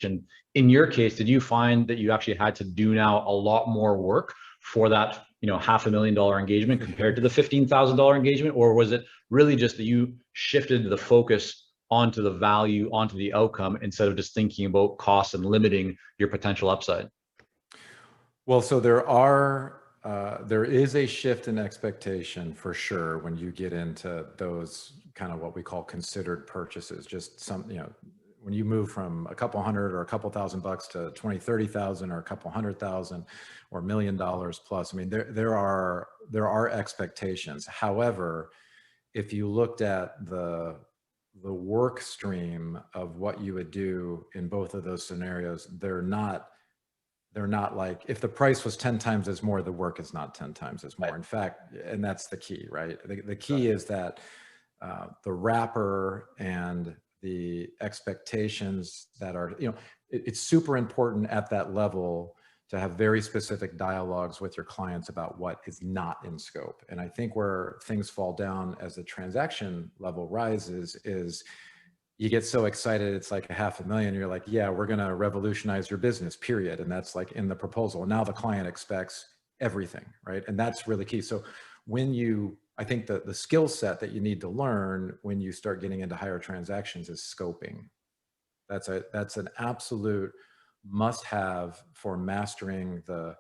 And in your case, did you find that you actually had to do now a lot more work for that, $500,000 engagement compared to the $15,000 engagement? Or was it really just that you shifted the focus onto the value, onto the outcome, instead of just thinking about costs and limiting your potential upside? Well, so there is a shift in expectation for sure when you get into those kind of what we call considered purchases. Just when you move from a couple hundred or a couple $1,000 to 20, 30,000 or a couple 100,000 or $1,000,000 plus. I mean, there are expectations. However, if you looked at the work stream of what you would do in both of those scenarios, they're not like, if the price was 10 times as more, the work is not 10 times as more. In fact, and that's the key, right? The key is that the wrapper and the expectations that are, it's super important at that level to have very specific dialogues with your clients about what is not in scope. And I think where things fall down as the transaction level rises is you get so excited, it's like $500,000. You're like, yeah, we're going to revolutionize your business, period. And that's like in the proposal. Now the client expects everything, right? And that's really key. So I think that the skill set that you need to learn when you start getting into higher transactions is scoping. That's an absolute must-have for mastering the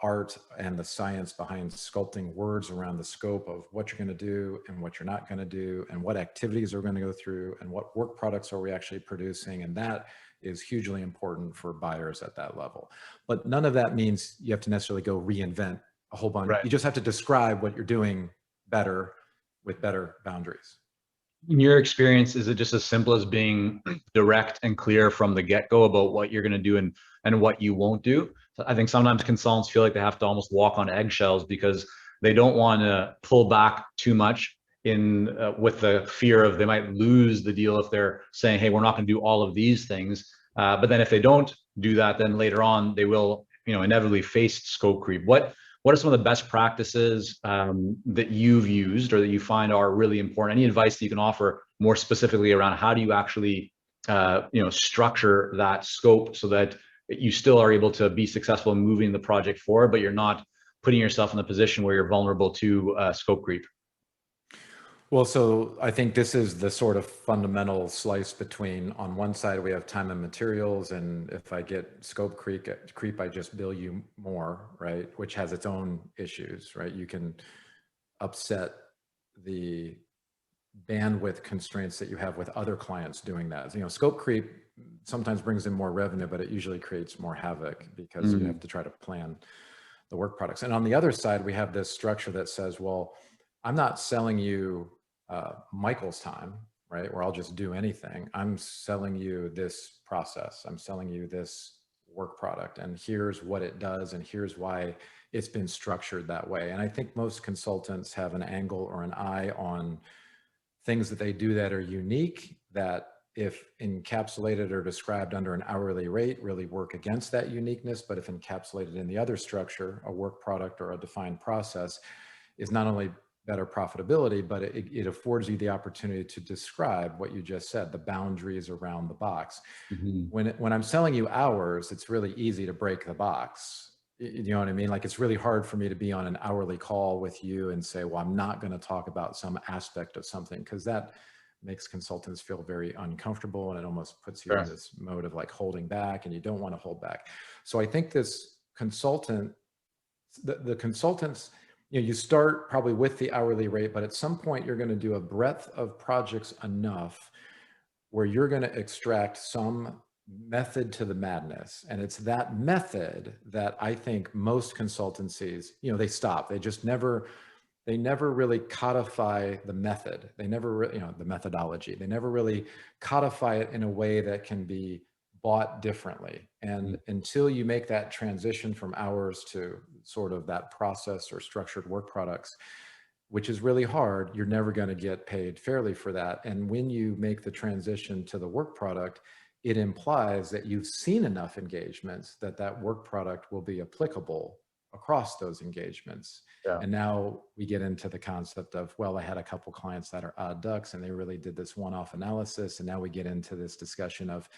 art and the science behind sculpting words around the scope of what you're going to do and what you're not going to do, and what activities are going to go through, and what work products are we actually producing. And that is hugely important for buyers at that level. But none of that means you have to necessarily go reinvent a whole bunch. Right. You just have to describe what you're doing better with better boundaries. In your experience, is it just as simple as being direct and clear from the get-go about what you're going to do and what you won't do? I think sometimes consultants feel like they have to almost walk on eggshells because they don't want to pull back too much with the fear of they might lose the deal if they're saying, hey, we're not going to do all of these things. But then if they don't do that, then later on they will, inevitably face scope creep. What are some of the best practices that you've used or that you find are really important? Any advice that you can offer more specifically around how do you actually, structure that scope so that you still are able to be successful in moving the project forward, but you're not putting yourself in a position where you're vulnerable to scope creep? Well, so I think this is the sort of fundamental slice between, on one side, we have time and materials, and if I get scope creep, I just bill you more, right? Which has its own issues, right? You can upset the bandwidth constraints that you have with other clients doing that. Scope creep sometimes brings in more revenue, but it usually creates more havoc because you have to try to plan the work products. And on the other side, we have this structure that says, well, I'm not selling you Michael's time, right? Where I'll just do anything. I'm selling you this process. I'm selling you this work product, and here's what it does, and here's why it's been structured that way. And I think most consultants have an angle or an eye on things that they do that are unique, that if encapsulated or described under an hourly rate really work against that uniqueness, but if encapsulated in the other structure, a work product or a defined process, is not only better profitability, but it affords you the opportunity to describe what you just said, the boundaries around the box. When I'm selling you hours, it's really easy to break the box. You know what I mean? Like, it's really hard for me to be on an hourly call with you and say, well, I'm not going to talk about some aspect of something, because that makes consultants feel very uncomfortable, and it almost puts you in this mode of like holding back, and you don't want to hold back. So I think this consultant, the consultants, you start probably with the hourly rate, but at some point you're going to do a breadth of projects enough where you're going to extract some method to the madness. And it's that method that I think most consultancies, they stop. They just never really codify the method. They never, the methodology. They never really codify it in a way that can be bought differently. And until you make that transition from hours to sort of that process or structured work products, which is really hard, you're never going to get paid fairly for that. And when you make the transition to the work product, it implies that you've seen enough engagements that work product will be applicable across those engagements. Yeah. And now we get into the concept of, well, I had a couple clients that are odd ducks and they really did this one-off analysis. And now we get into this discussion of,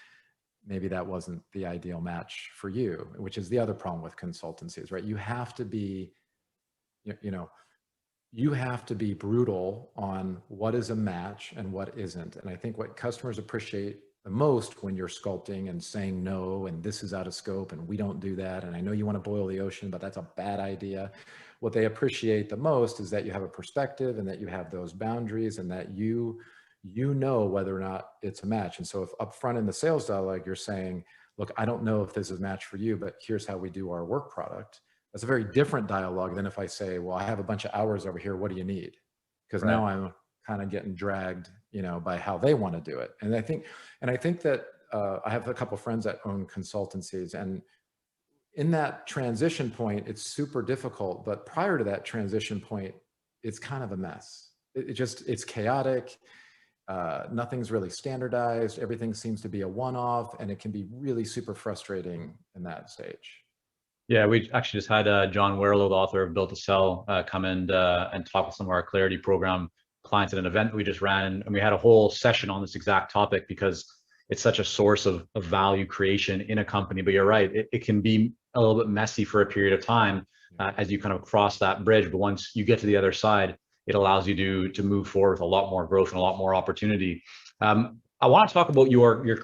maybe that wasn't the ideal match for you, which is the other problem with consultancies, right? You have to be, you know, you have to be brutal on what is a match and what isn't. And I think what customers appreciate the most when you're sculpting and saying no, and this is out of scope and we don't do that, and I know you want to boil the ocean, but that's a bad idea. What they appreciate the most is that you have a perspective and that you have those boundaries and that you know whether or not it's a match. And so if upfront in the sales dialogue, you're saying, look, I don't know if this is a match for you, but here's how we do our work product. That's a very different dialogue than if I say, well, I have a bunch of hours over here. What do you need? Because now I'm kind of getting dragged, you know, by how they want to do it. And I think that I have a couple of friends that own consultancies, and in that transition point, it's super difficult. But prior to that transition point, it's kind of a mess. It's chaotic. Nothing's really standardized. Everything seems to be a one-off, and it can be really super frustrating in that stage. Yeah, we actually just had John Werlow, the author of Built to Sell, come in and talk with some of our Clarity program clients at an event we just ran, and we had a whole session on this exact topic because it's such a source of value creation in a company. But you're right, it can be a little bit messy for a period of time as you kind of cross that bridge. But once you get to the other side, it allows you to move forward with a lot more growth and a lot more opportunity. I want to talk about your